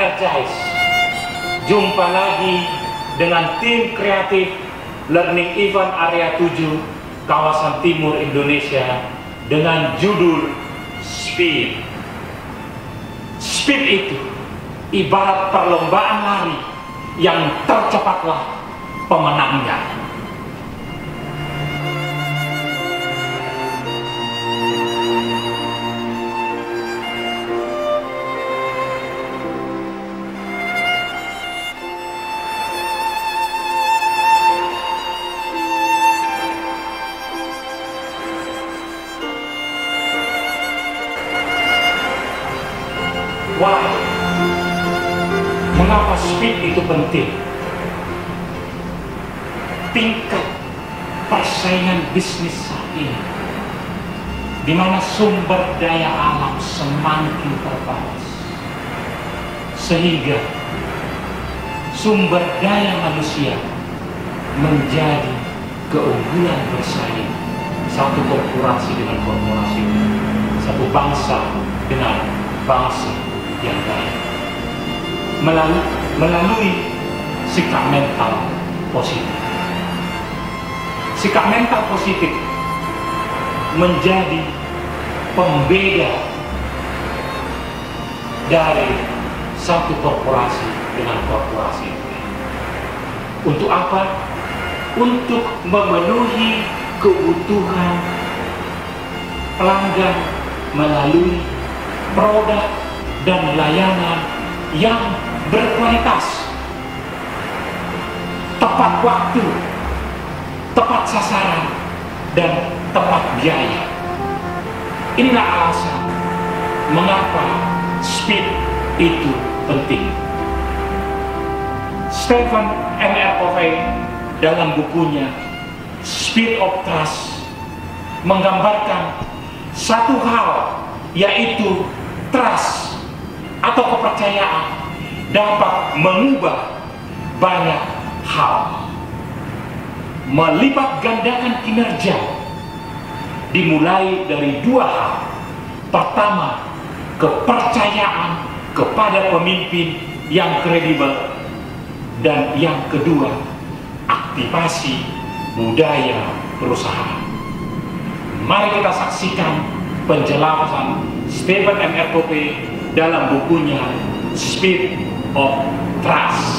energize. Jumpa lagi dengan tim kreatif Learning Event Area 7 kawasan timur Indonesia dengan judul Speed. Speed itu ibarat perlombaan lari yang tercepatlah pemenangnya. Why? Mengapa speed itu penting? Tingkat persaingan bisnis saat ini, di mana sumber daya alam semakin terbatas, sehingga sumber daya manusia menjadi keunggulan bersaing satu korporasi dengan korporasi, satu bangsa dengan bangsa yang lain, melalui sikap mental positif. Sikap mental positif menjadi pembeda dari satu korporasi dengan korporasi lain. Untuk apa? Untuk memenuhi kebutuhan pelanggan melalui produk dan layanan yang berkualitas, tepat waktu, tepat sasaran, dan tepat biaya. Inilah alasan mengapa speed itu penting. Stephen M.R. Covey dalam bukunya Speed of Trust menggambarkan satu hal, yaitu trust atau kepercayaan dapat mengubah banyak hal, melipat gandakan kinerja dimulai dari dua hal. Pertama, kepercayaan kepada pemimpin yang kredibel, dan yang kedua, aktivasi budaya perusahaan. Mari kita saksikan penjelasan Stephen M.R. Covey dalam bukunya Speed of Trust.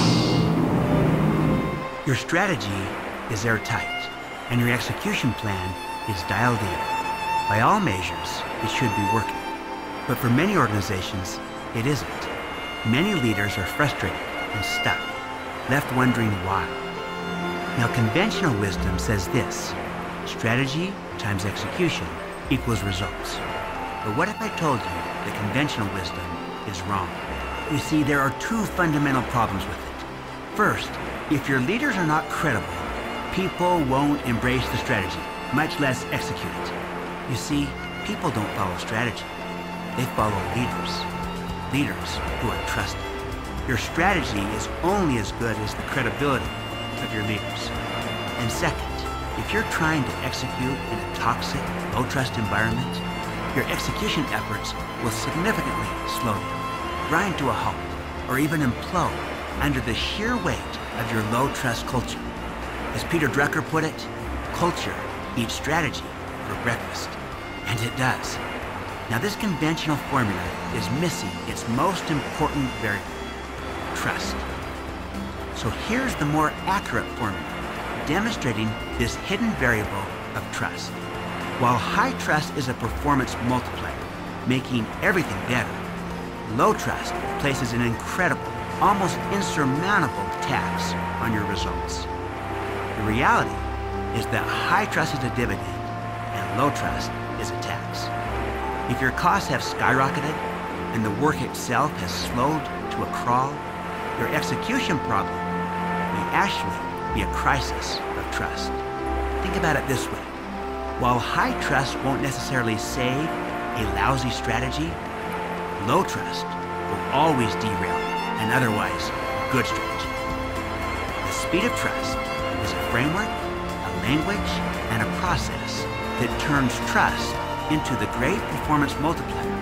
Your strategy is airtight, and your execution plan is dialed in. By all measures, it should be working. But for many organizations, it isn't. Many leaders are frustrated and stuck, left wondering why. Now, conventional wisdom says this: strategy times execution equals results. But what if I told you that conventional wisdom is wrong? You see, there are two fundamental problems with it. First, if your leaders are not credible, people won't embrace the strategy, much less execute it. You see, people don't follow strategy. They follow leaders. Leaders who are trusted. Your strategy is only as good as the credibility of your leaders. And second, if you're trying to execute in a toxic, low-trust environment, your execution efforts will significantly slow down, grind to a halt, or even implode under the sheer weight of your low-trust culture. As Peter Drucker put it, culture eats strategy for breakfast. And it does. Now, this conventional formula is missing its most important variable: trust. So here's the more accurate formula, demonstrating this hidden variable of trust. While high trust is a performance multiplier, making everything better, low trust places an incredible, almost insurmountable tax on your results. The reality is that high trust is a dividend and low trust is a tax. If your costs have skyrocketed and the work itself has slowed to a crawl, your execution problem may actually be a crisis of trust. Think about it this way. While high trust won't necessarily save a lousy strategy, low trust will always derail an otherwise good strategy. The speed of trust is a framework, a language, and a process that turns trust into the great performance multiplier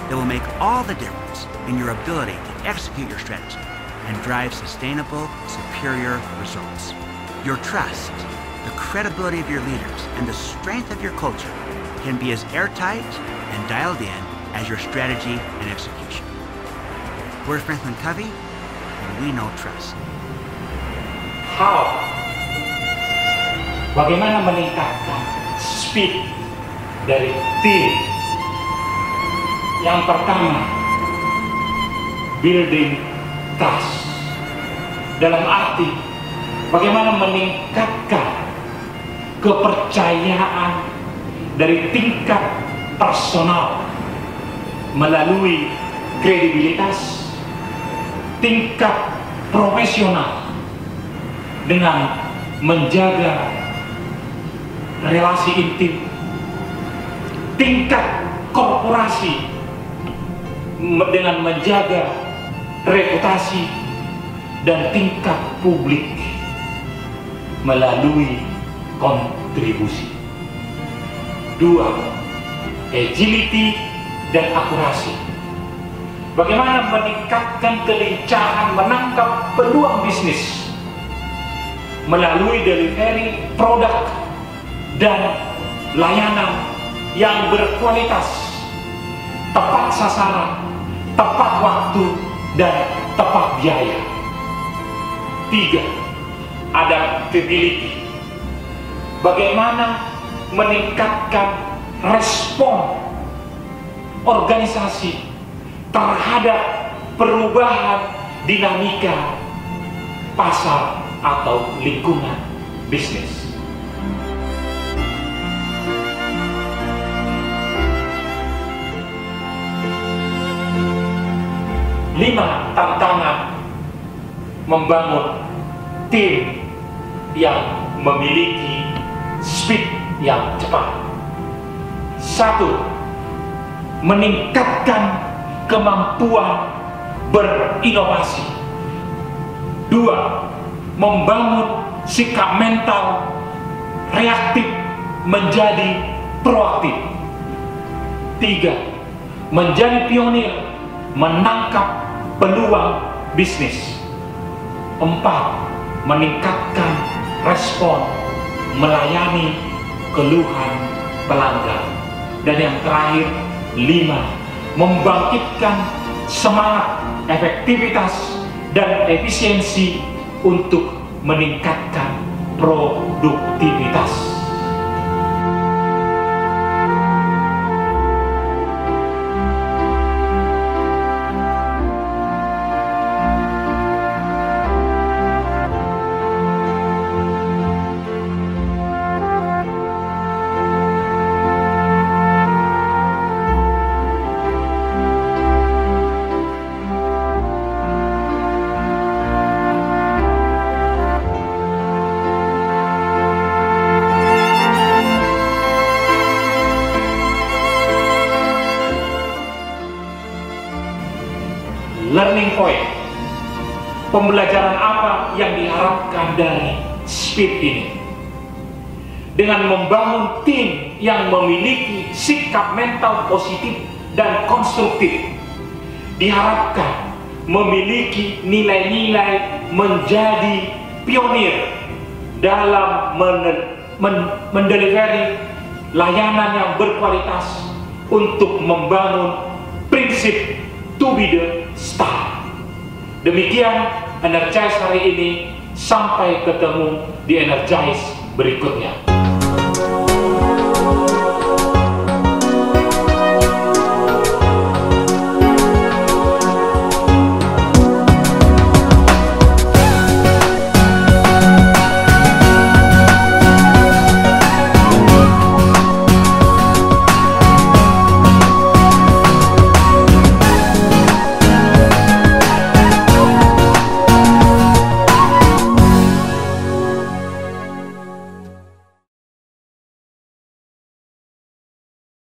that will make all the difference in your ability to execute your strategy and drive sustainable, superior results. Your trust, the credibility of your leaders, and the strength of your culture can be as airtight and dialed in as your strategy and execution. We're Franklin Covey, and we know trust. How? Bagaimana meningkatkan speed dari tim? Yang pertama, building trust. Dalam arti, bagaimana meningkatkan kepercayaan dari tingkat personal melalui kredibilitas, tingkat profesional dengan menjaga relasi intim, tingkat korporasi dengan menjaga reputasi, dan tingkat publik melalui kontribusi. 2. Agility dan akurasi. Bagaimana meningkatkan kelincahan menangkap peluang bisnis melalui delivery produk dan layanan yang berkualitas, tepat sasaran, tepat waktu, dan tepat biaya. 3. Adaptability. Bagaimana meningkatkan respon organisasi terhadap perubahan dinamika pasar atau lingkungan bisnis. 5 tantangan membangun tim yang memiliki speed yang cepat. 1. Meningkatkan kemampuan berinovasi. 2. Membangun sikap mental reaktif menjadi proaktif. 3. Menjadi pionir menangkap peluang bisnis. 4. Meningkatkan respon melayani keluhan pelanggan. Dan yang terakhir, 5. Membangkitkan semangat, efektivitas, dan efisiensi untuk meningkatkan produktivitas. Learning point, pembelajaran apa yang diharapkan dari speed ini? Dengan membangun tim yang memiliki sikap mental positif dan konstruktif, diharapkan memiliki nilai-nilai menjadi pionir dalam mendelivery layanan yang berkualitas untuk membangun prinsip to be the star. Demikian Energize hari ini, sampai ketemu di Energize berikutnya.